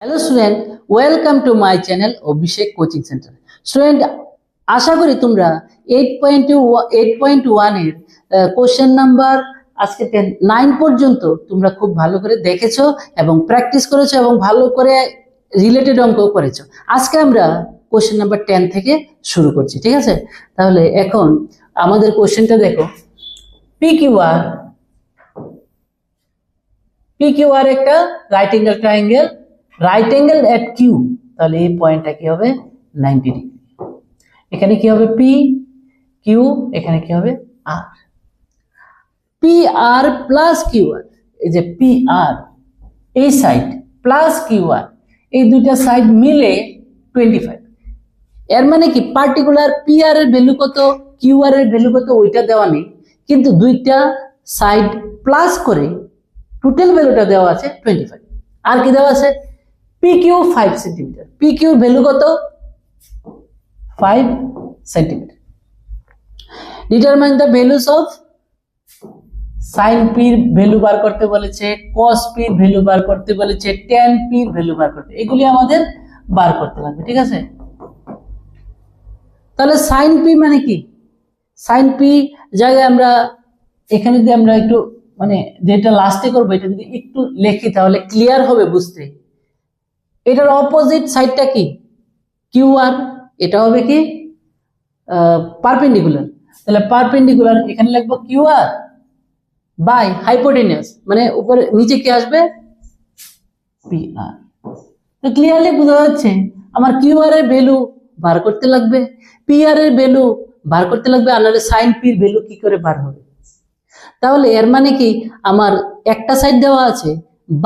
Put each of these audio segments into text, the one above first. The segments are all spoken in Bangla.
Hello student, welcome to my channel Abhishek coaching centre. Student, আশা করি তোমরা 8.1 এর কোশ্চেন নাম্বার আজকে 9 পর্যন্ত তোমরা খুব ভালো করে দেখেছো এবং প্র্যাকটিস করেছো এবং ভালো করে রিলেটেড অঙ্ক করেছো। আজকে আমরা কোশ্চেন নাম্বার 10 থেকে শুরু করছি, ঠিক আছে? তাহলে এখন আমাদের কোশ্চেনটা দেখো। PQR একটা right angle triangle, right angle at Q, তাহলে এই পয়েন্টটা কি হবে 90 ডিগ্রি। এখানে কি হবে পি কিউ, এখানে কি হবে আর। পি আর প্লাস কিউ আর, এই যে পি আর এই সাইড প্লাস কিউ আর, এই দুইটা সাইড মিলে 25। এর মানে কি পার্টিকুলার পি আর এর ভ্যালু কত, কিউ আর এর ভ্যালু কত ওইটা দেওয়া নেই, কিন্তু দুইটা সাইড প্লাস করে টোটাল ভ্যালুটা দেওয়া আছে 25। আর কি দেওয়া আছে PQ 5 সেন্টিমিটার, PQ ভ্যালু কত 5 centimetre. Determine the values of sign p এর ভ্যালু বার করতে বলেছে, কস পি এর ভ্যালু বার করতে বলেছে, ট্যান পি এর ভ্যালু বার করতে, এগুলি আমাদের বার করতে লাগবে, ঠিক আছে? তাহলে সাইন পি মানে কি, সাইন পি জায়গায় আমরা এখানে যদি আমরা একটু মানে যেটা লাস্টে করবো এটা যদি একটু লিখি তাহলে ক্লিয়ার হবে বুঝতে। এটার অপোজিট সাইডটা কি কিউ আর, এটা হবে কি পারপেন্ডিকুলার, তাহলে পারপেন্ডিকুলার এখানে লিখবো কিউ আর বাই হাইপোটেনিয়াস, মানে উপরে নিচে কি আসবে পি আর। তো ক্লিয়ারলি বোঝা যাচ্ছে আমার কিউ আর এর ভ্যালু বার করতে লাগবে, পি আর এর ভ্যালু বার করতে লাগবে, আর নাহলে সাইন পি এর ভ্যালু কি করে বার হবে। তাহলে এর মানে কি আমার একটা সাইড দেওয়া আছে,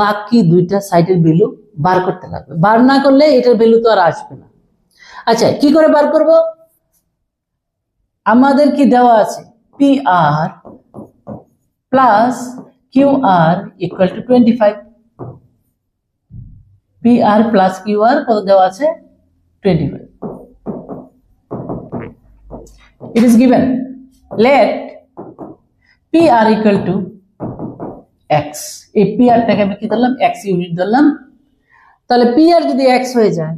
বাকি দুইটা সাইডের ভ্যালু বার করতে লাগবে, বার না করলে এটার ভ্যালু তো আর আসবে না। আচ্ছা, কি করে বার করব? আমাদের কি দেওয়া আছে P R plus Q R equal to 25। P R plus Q R কত দেওয়া আছে 25। It is given let P R equal to X. এই পি আরটাকে আমি কি ধরলাম এক্স ইউনিট ধরলাম। তাহলে পি আর যদি এক্স হয়ে যায়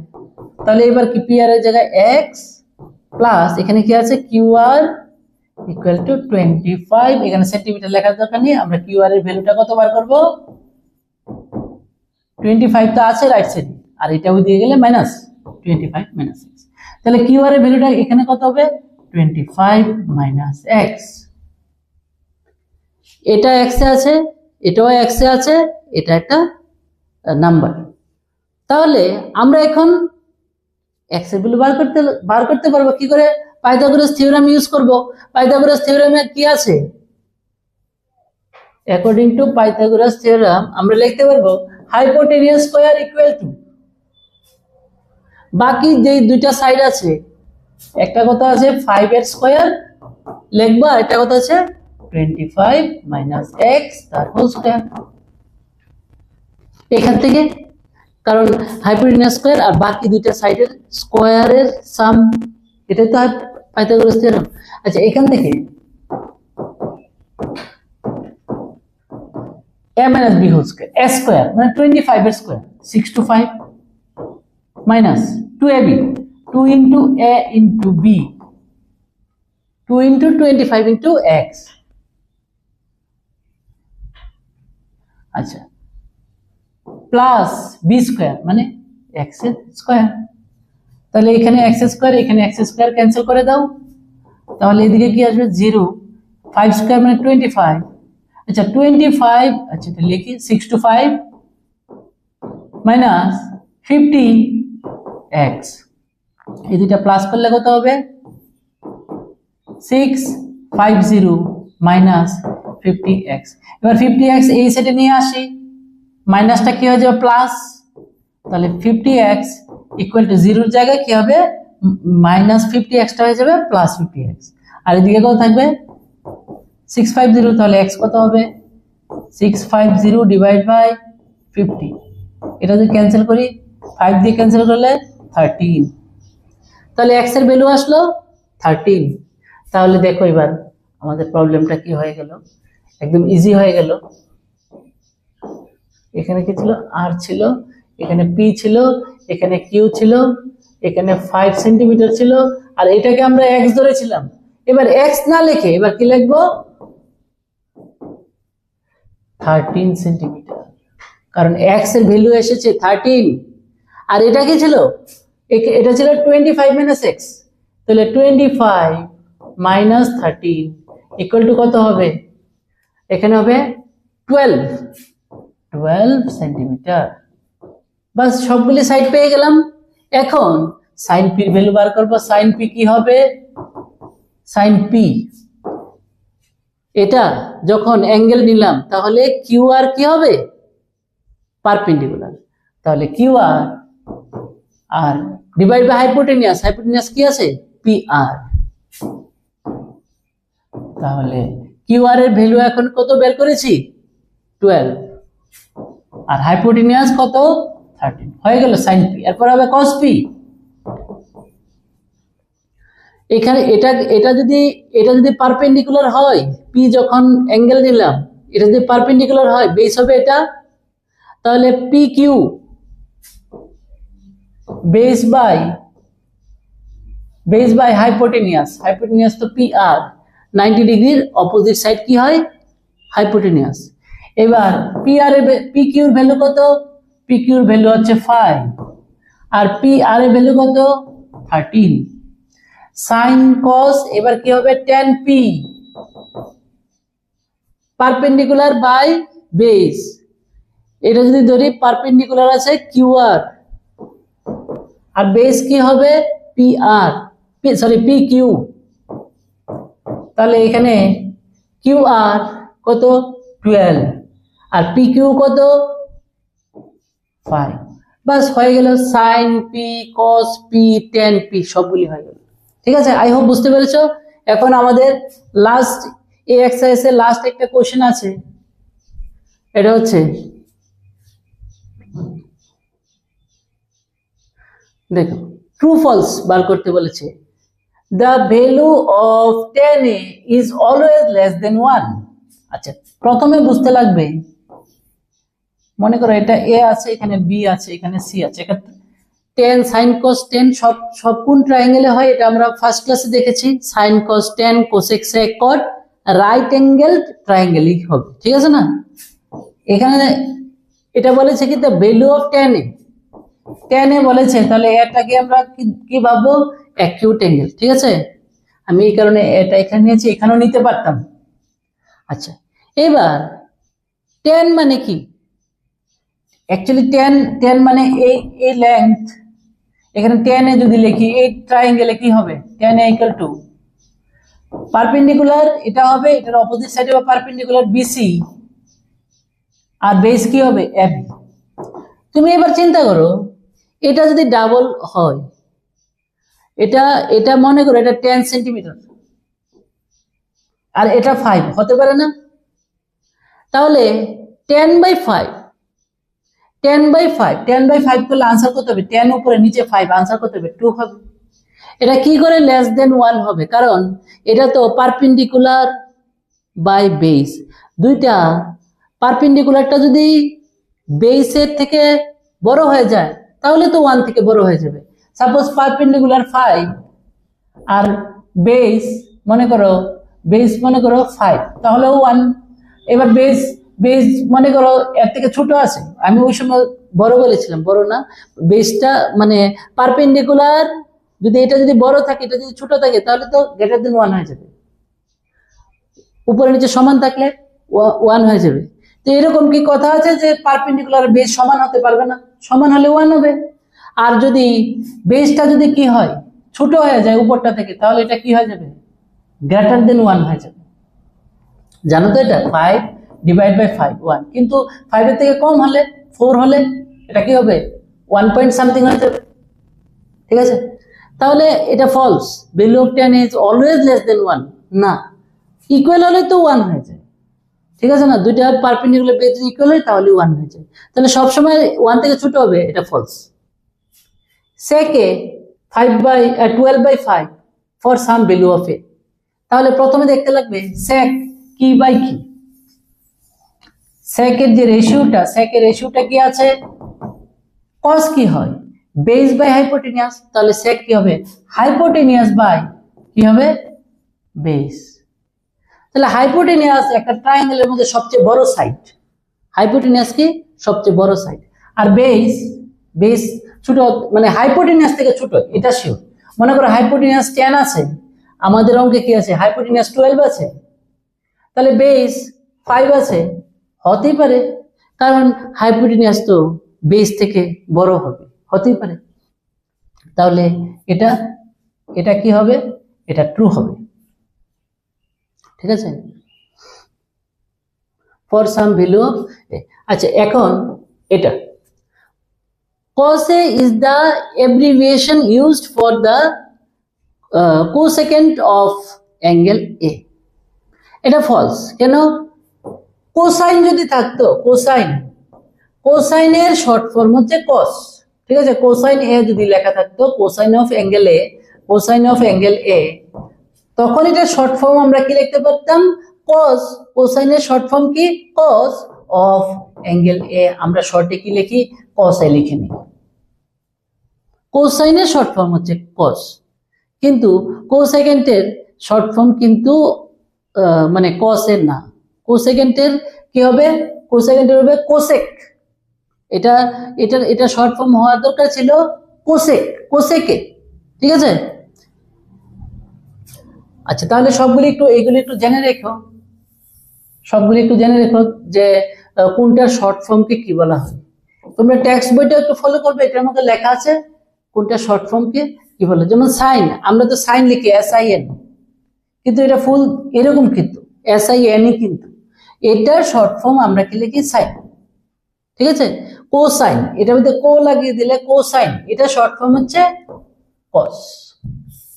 তাহলে এবার কি পি আর এর জায়গায় এক্স প্লাস এখানে কি আছে কিউ আর ইকুয়াল টু 25। এখানে সেন্টিমিটার লেখার দরকার নেই, আমরা কিউ আর এর ভ্যালুটা কত বার করব 25 তো আছে রাইট সাইডে, আর এটাও দিয়ে গেলে মাইনাস 25 মাইনাস এক্স। তাহলে কিউ আর এর ভ্যালুটা এখানে কত হবে 25 মাইনাস এক্স। এটা এক্স এ আছে, এটাও এক্স এ আছে, এটা একটা নাম্বার। তাহলে আমরা এখন এক্স এর ভ্যালু বার করতে পারবো কি করে? পাইথাগোরাস থিওরেম ইউজ করব। পাইথাগোরাস থিওরেমে কি আছে? অ্যাকর্ডিং টু পাইথাগোরাস থিওরেম আমরা লিখতে পারবো হাইপোটেনিয়াস স্কয়ার ইকুয়াল টু বাকি যে দুইটা সাইড আছে, একটা কথা আছে 5 এর স্কয়ার লিখবা, একটা কথা আছে 25 মাইনাস এক্স তার হোল স্কয়ার। এখান থেকে কারণ হাইপোটেনিয়াস স্কয়ার আর বাকি দুইটা সাইডের স্কয়ারের সাম, এটাই তো পাইথাগোরাস থিওরেম। আচ্ছা, এখান থেকে a minus b whole square, a square মানে 25 এর square 6 to 5 minus 2ab, 2 into a into b, 2 into 25 into x। আচ্ছা, প্লাস b স্কয়ার মানে x এর স্কয়ার। তাহলে এখানে x স্কয়ার এখানে x স্কয়ার ক্যান্সেল করে দাও, তাহলে এদিকে কি আসবে 0, 5 স্কয়ার মানে 25। আচ্ছা 25, আচ্ছা এটা লিখি 6 to 5 মাইনাস 50x, এই দুইটা প্লাস করলে কত হবে 650 মাইনাস 50x। এবার 50x এই সাইডে নিয়ে আসি, মাইনাসটা কি হয়ে যাবে প্লাস, তাহলে 50x ইকুয়াল টু 0 জায়গায় কি হবে মাইনাস 50x টা হয়ে যাবে প্লাস 50x, আর এদিকে কত থাকবে 650। তাহলে x কত হবে 650 ডিভাইড বাই 50, এটা যদি ক্যান্সেল করি 5 দিয়ে ক্যান্সেল করলে 13, তাহলে x এর ভ্যালু আসলো 13। তাহলে দেখো এবার আমাদের প্রবলেমটা কি হয়ে গেল, একদম ইজি হয়ে গেল। এখানে কি ছিল আর ছিল এখানে পি ছিল, এখানে কিউ ছিল, এখানে 5 সেন্টিমিটার ছিল, আর এটাকে আমরা এক্স ধরেছিলাম। এবার এক্স না লিখে এবার কি লিখবো, 13 সেন্টিমিটার, কারণ এক্স এর ভ্যালু এসেছে 13, আর এটা কি ছিল, এটা ছিল 25 মাইনাস এক্স, তাহলে 25 মাইনাস 13 ইকুয়াল টু কত হবে, এখানে হবে 12 সেন্টিমিটার। বাস সবগুলি সাইড পেয়ে গেলাম। এখন সাইন পি এর ভ্যালু বার করব। সাইন পি কি হবে, সাইন পি, এটা যখন অ্যাঙ্গেল নিলাম তাহলে কিউ আর কি হবে, পারপেন্ডিকুলার, তাহলে q r r divide by hypotenuse, hypotenuse কি আছে, পি আর। তাহলে কিউ আর এর ভ্যালু এখন কত বের করেছি, 12, আর হাইপোটেনিয়াস কত, 13, হয়ে গেল সাইন পি। এরপর হবে কস পি। এখানে এটা যদি পারপেন্ডিকুলার হয়, পি যখন অ্যাঙ্গেল নিলাম, এটা যদি পারপেন্ডিকুলার হয়, বেস হবে এটা, তাহলে p q base by hypotenuse তো পি আর, 90 ডিগ্রির অপোজিট সাইড কি হয়, হাইপোটেনিয়াস। এবার পি কিউর ভ্যালু কত, পি কিউর ভ্যালু হচ্ছে 5, আর পি আর এর ভ্যালু কত, 13। সাইন কস এবার কি হবে, tan p perpendicular by base, এটা যদি ধরি পারপেন্ডিকুলার আছে কিউ আর বেস কি হবে, পি আর, পি কিউ, তাহলে এখানে কিউ আর কত, 12, আর পি কিউ কত, 5। বাস হয়ে গেল sine pi, cos pi, tan pi, সবগুলি হয়ে গেল। ঠিক আছে, আই হোপ বুঝতে পেরেছো। এখন আমাদের লাস্ট এই এক্সারসাইজের লাস্ট একটা কোশ্চেন আছে, এটা হচ্ছে দেখো ট্রু ফলস বার করতে বলেছে। The value of tan a is always less than 1। আচ্ছা, প্রথমে বুঝতে লাগবে, মনে করো এটা এ আছে, এখানে বি আছে, এখানে সি আছে, এখানে tan sin cos tan সব কোন ট্রায়াঙ্গেলে হয়, এটা আমরা ফার্স্ট ক্লাসে দেখেছি। sin cos tan cosec sec cot right angle ট্রায়াঙ্গেলই হবে, ঠিক আছে না। এখানে এটা বলেছে কি the value of tan a বলেছে, তাহলে এটাকে আমরা কি ভাববো, অ্যাকিউট অ্যাঙ্গেল, ঠিক আছে। আমি এই কারণে এটা এখানে নিয়েছি, এখানেও নিতে পারতাম। আচ্ছা, এবার tan মানে কি, অ্যাকচুয়ালি tan মানে এই লেংথ, এখানে tan এ যদি লিখি এই ট্রায়াঙ্গেলে কি হবে, tan a equal to perpendicular, এটা হবে এটার অপোজিট সাইডে হবে পারপেন্ডিকুলার বিসি, আর বেস কি হবে, এবি। তুমি এবার চিন্তা করো, এটা যদি ডাবল হয়, এটা মনে করো এটা 10 সেন্টিমিটার, আর এটা 5 হতে পারে না, তাহলে 10/5 করলে আনসার কত হবে, 10 উপরে নিচে 5, আনসার কত হবে, 2 হবে। এটা কি করে লেস দেন 1 হবে, কারণ এটা তো পারপেন্ডিকুলার বাই বেস, দুইটা পারপেন্ডিকুলারটা যদি বেসের থেকে বড় হয়ে যায় তাহলে তো 1 থেকে বড় হয়ে যাবে। সাপোজ পারপেন্ডিকুলার 5 আর বেস মনে করো 5, তাহলে 1। এবার বেস মনে করো এর থেকে ছোট আছে, আমি ওই সময় বড় বলেছিলাম, বড় না, বেসটা মানে পারপেন্ডিকুলার যদি এটা যদি বড় থাকে, এটা যদি ছোট থাকে, তাহলে তো গ্রেটার দেন 1 হয়ে যাবে, উপরে নিচে সমান থাকলে 1 হয়ে যাবে। তো এরকম কি কথা আছে যে পারপেন্ডিকুলার বেস সমান হতে পারবে না, সমান হলে 1 হবে। আর যদি বেসটা যদি কি হয়, ছোট হয়ে যায় উপরটা থেকে, তাহলে এটা কি হয়ে যাবে, গ্রেটার দেন 1 হয়ে যাবে। জানো তো এটা 5 ডিভাইড বাই 5 1, কিন্তু 5 এর থেকে কম হলে 4 হলে এটা কি হবে, 1 পয়েন্ট সামথিং হয়ে যাবে, ঠিক আছে। তাহলে এটা false, value of tan is always less than 1 না, ইকুয়াল হলে তো 1 হয়ে যায়, ঠিক আছে না। দুইটা পারপেন্ডিকুলার বেস ইকুয়াল হয় তাহলে 1 হয়ে যায়, তাহলে সব সময় 1 থেকে ছোট হবে, এটা ফলস। সেকে 12/5 ফর সাম ভ্যালু অফ এ, তাহলে প্রথমে দেখতে লাগবে sec কি বাই কি, সেকের যে রেশিওটা কি আছে, কস কি হয়, বেস বাই হাইপোটেনিয়াস, তাহলে সেক কি হবে, হাইপোটেনিয়াস বাই কি হবে, বেস। তাহলে হাইপোটেনিয়াস একটা ট্রায়াঙ্গেলের মধ্যে সবচেয়ে বড় সাইড, হাইপোটেনিয়াস কি সবচেয়ে বড় সাইড, আর বেস, বেস ছোট, মানে হাইপোটেনিয়াস থেকে ছোট, এটা শিওর। মনে করো হাইপোটেনিয়াস 10 আছে, আমাদের অঙ্কে কি আছে, হাইপোটেনিয়াস 12 আছে, তাহলে বেস 5 আছে, হতেই পারে, কারণ হাইপোটেনিয়াস তো বেস থেকে বড় হবে, হতেই পারে। তাহলে এটা এটা কি হবে, এটা ট্রু হবে, ঠিক আছে, ফর সাম ভ্যালু অফ। আচ্ছা এখন এটা cos A is the abbreviation used for the cosecant of angle A, এটা ফলস। কেন, কোসাইন যদি থাকতো, কোসাইন, কোসাইনের শর্ট ফর্ম হচ্ছে cos, ঠিক আছে, কোসাইন A যদি লেখা থাকতো, cosine of angle A, cosine of angle A, তখন এটা শর্ট ফর্ম আমরা কি লিখতে পারতাম, cos, কোসাইনের শর্ট ফর্ম কি, cos অফ অ্যাঙ্গেল A, আমরা শর্টে কি লিখি, cos A লিখে নিই। কোসাইনের শর্ট ফর্ম হচ্ছে cos, কিন্তু কোসেকেন্টের শর্ট ফর্ম কিন্তু মানে cos এর না, কোসেকেন্টের কি হবে, কোসেকেন্টের হবে কোসেক, এটা এটা এটা শর্ট ফর্ম হওয়ার দরকার ছিল কোসেক, কোসেকে, ঠিক আছে। আচ্ছা তাহলে সবগুলি একটু, এইগুলি একটু জেনে রেখো, সবগুলি একটু জেনে রেখো যে কোনটার শর্ট ফর্মকে কি বলা হয়। তোমরা টেক্সট বইটা একটু ফলো করবে, এটার মধ্যে লেখা আছে কোনটা শর্ট ফর্মকে কি বলে। যেমন সাইন, আমরা তো সাইন লিখি SIN, কিন্তু এটা ফুল এরকম, কিন্তু SIN, কিন্তু এটার শর্ট ফর্ম আমরা কি লিখি, সাইন, ঠিক আছে। কোসাইন, এটার মধ্যে কো লাগিয়ে দিলে কোসাইন, এটা শর্ট ফর্ম হচ্ছে কস,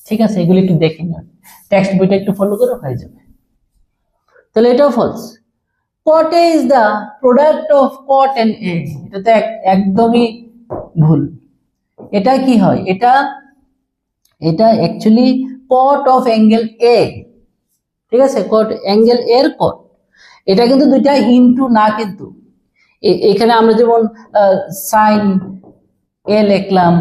ঠিক আছে। এগুলো একটু দেখে নিও, টেক্সট বইটা একটু ফলো করে হয়ে যাবে। তাহলে এটাও false. cot A is the product of cot and A, এটা তো একদমই ভুল। এটা কি হয়, এটা actually cot of angle A, ঠিক আছে, cot angle এর cot, এটা কিন্তু দুইটা ইনটু না, কিন্তু এখানে আমরা যেমন sin A লিখলাম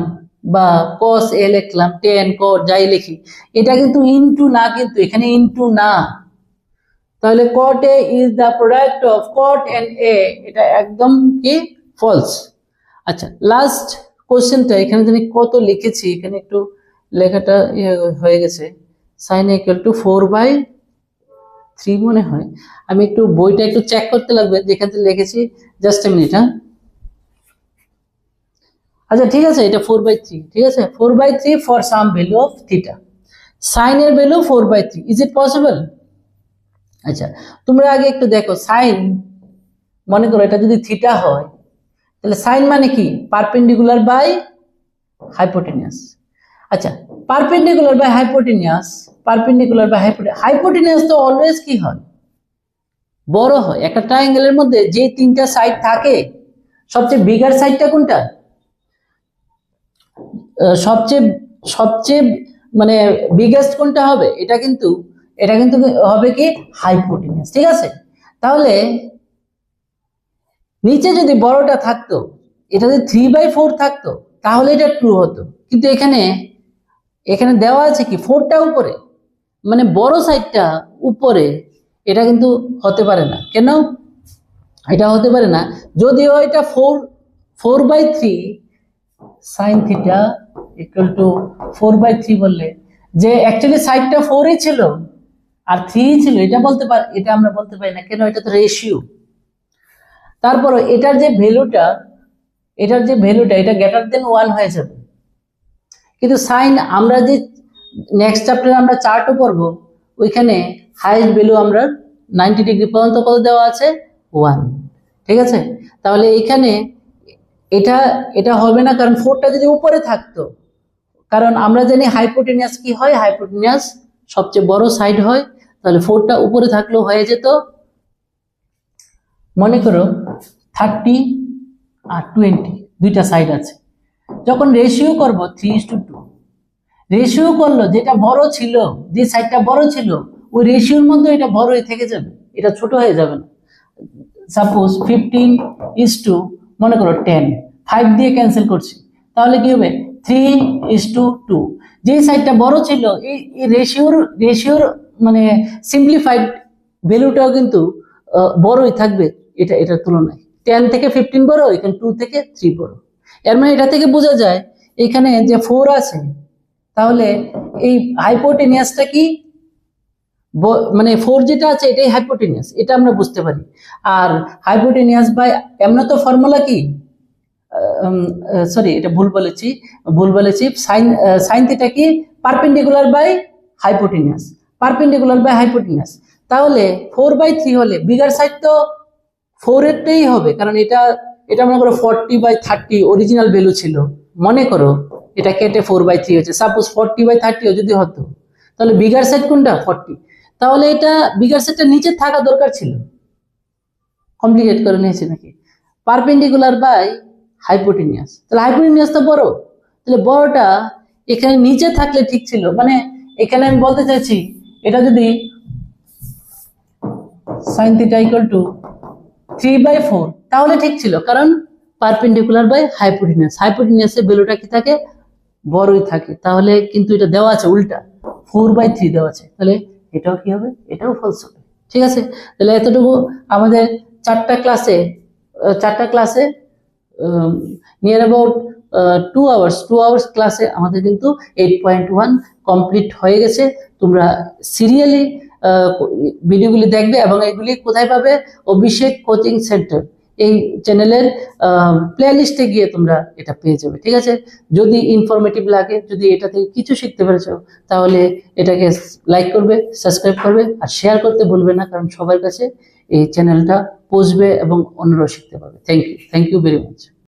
বা cos A লিখলাম, tan cot যাই লিখি, এটা কিন্তু ইনটু না, কিন্তু এখানে ইনটু না। তাহলে cot A is the product of cot and A, এটা একদম কি ফলস। আচ্ছা লাস্ট কোশ্চেনটা, এখানে জানি কত লিখেছি, এখানে একটু লেখাটা হয়ে গেছে, sin A equal to 4/3 মনে হয়, আমি একটু বইটা একটু চেক করতে লাগবে যেখান থেকে লিখেছি, জাস্ট এ মিনিট। হ্যাঁ আচ্ছা ঠিক আছে, এটা 4/3, ঠিক আছে, 4/3 for some value of theta, sine এর ভ্যালু 4/3, ইজ ইট পসিবল? আচ্ছা তোমরা আগে একটু দেখো, সাইন, মনে করো এটা যদি থিটা হয়, তাহলে সাইন মানে কি, পারপেন্ডিকুলার বাই হাইপোটেনিয়াস। আচ্ছা perpendicular by hypotenuse, perpendicular by hypotenuse তো অলওয়েজ কি হয়, বড় হয়। একটা ট্রায়াঙ্গেলের মধ্যে যে তিনটা সাইড থাকে, সবচেয়ে বিগার সাইডটা কোনটা, সবচেয়ে সবচেয়ে মানে বিগেস্ট কোনটা হবে, এটা কিন্তু হবে কি হাইপোটেনিয়াস, ঠিক আছে। তাহলে নিচে যদি বড়টা থাকতো, এটা যদি 3/4 থাকতো, তাহলে এটা ট্রু হতো, কিন্তু এখানে দেওয়া আছে কি 4টা উপরে, মানে বড় সাইডটা উপরে, এটা কিন্তু হতে পারে না। কেন এটা হতে পারে না, যদিও এটা 4/3 sin থিটা ইকুয়াল টু 4/3 বললে, যে অ্যাকচুয়ালি সাইডটা 4ই ছিল আর 3 ছিল, এটা বলতে পার, এটা আমরা বলতে পারি না, কেন, এটা তো রেশিও। তারপর এটার যে ভ্যালুটা, এটা গ্রেটার দেন 1 হয়ে যাবে, কিন্তু সাইন, আমরা যে নেক্সট চ্যাপ্টারে আমরা চার্টও পড়বো, ওইখানে হাইয়েস্ট ভ্যালু আমরা 90 ডিগ্রি পর্যন্ত কত দেওয়া আছে, 1, ঠিক আছে। তাহলে এখানে এটা হবে না, কারণ 4টা যদি উপরে থাকতো, কারণ আমরা জানি হাইপোটেনিয়াস কি হয়, হাইপোটেনিয়াস সবচেয়ে বড় সাইড হয়, তাহলে 4টা উপরে থাকলেও হয়ে যেত। মনে করো 30 আর 20 দুইটা সাইড আছে, যখন রেশিও করব 3:2, রেশিও করলো, যেটা বড় ছিল, যে সাইডটা বড় ছিল, ওই রেশিওর মধ্যে এটা বড়ই থেকে যাবে, এটা ছোট হয়ে যাবে না। সাপোজ 15 is to মনে করো 10, 5 দিয়ে ক্যান্সেল করছি, তাহলে কি হবে 3:2। যেই সাইডটা বড় ছিল এই রেশিওর মানে সিম্পলিফাইড ভ্যালুটাও কিন্তু বড়ই থাকবে এটার তুলনায়। 10 থেকে 15 বড়, এখানে 2 থেকে 3 বড়। এর মানে এটা থেকে বোঝা যায় এখানে যে 4 আছে, তাহলে এই হাইপোটেনিয়াসটা কি, মানে 4 যেটা আছে এটাই হাইপোটেনিয়াস, এটা আমরা বুঝতে পারি। আর হাইপোটেনিয়াস বাই এমন তো ফর্মুলা কি, সরি এটা ভুল বলেছি সাইন থিটা কি পারপেন্ডিকুলার বাই হাইপোটেনিয়াস। তাহলে 4/3 হলে বিগার সাইড তো 4 এরটাই হবে, কারণ এটা মনে করো 40/30 অরিজিনাল ভ্যালু ছিল, মনে করো এটা কেটে 4/3 হচ্ছে। সাপোজ 40/30 যদি হতো, তাহলে বিগার সাইড কোনটা 40, তাহলে এটা বিগার সাইডটা নিচে থাকা দরকার ছিল। কমপ্লিকেট করে নিয়েছি নাকি? পারপেন্ডিকুলার বাই হাইপোটেনিয়াস, তাহলে হাইপোটেনিয়াস তো বড়, তাহলে বড়টা এখানে নিচে থাকলে ঠিক ছিল। মানে এখানে আমি বলতে চাইছি এটা যদি sin θ = 3/4 তাহলে ঠিক ছিল, কারণ পারপেন্ডিকুলার বাই হাইপোটেনিয়াসের ভ্যালুটা কি থাকে, বড়ই থাকে। তাহলে কিন্তু এটা দেওয়া আছে উল্টা 4/3 দেওয়া আছে, তাহলে এটাও কি হবে, এটাও ফলস হবে। ঠিক আছে, তাহলে এতটুকু আমাদের চারটা ক্লাসে নিয়ার অ্যাবাউট 2 আওয়ার্স ক্লাসে আমাদের কিন্তু 8.1 কমপ্লিট হয়ে গেছে। তোমরা সিরিয়ালি ভিডিওগুলি দেখবে এবং এগুলি কোথায় পাবে, অভিষেক কোচিং সেন্টার এই চ্যানেলের প্লেলিস্টে গিয়ে তোমরা এটা পেয়ে যাবে। ঠিক আছে, যদি ইনফরমেটিভ লাগে, যদি এটা থেকে কিছু শিখতে পেরেছো, তাহলে এটাকে লাইক করবে, সাবস্ক্রাইব করবে আর শেয়ার করতে ভুলবে না, কারণ সবার কাছে এই চ্যানেলটা পৌঁছবে এবং অন্যরাও শিখতে পারবে। Thank you very much.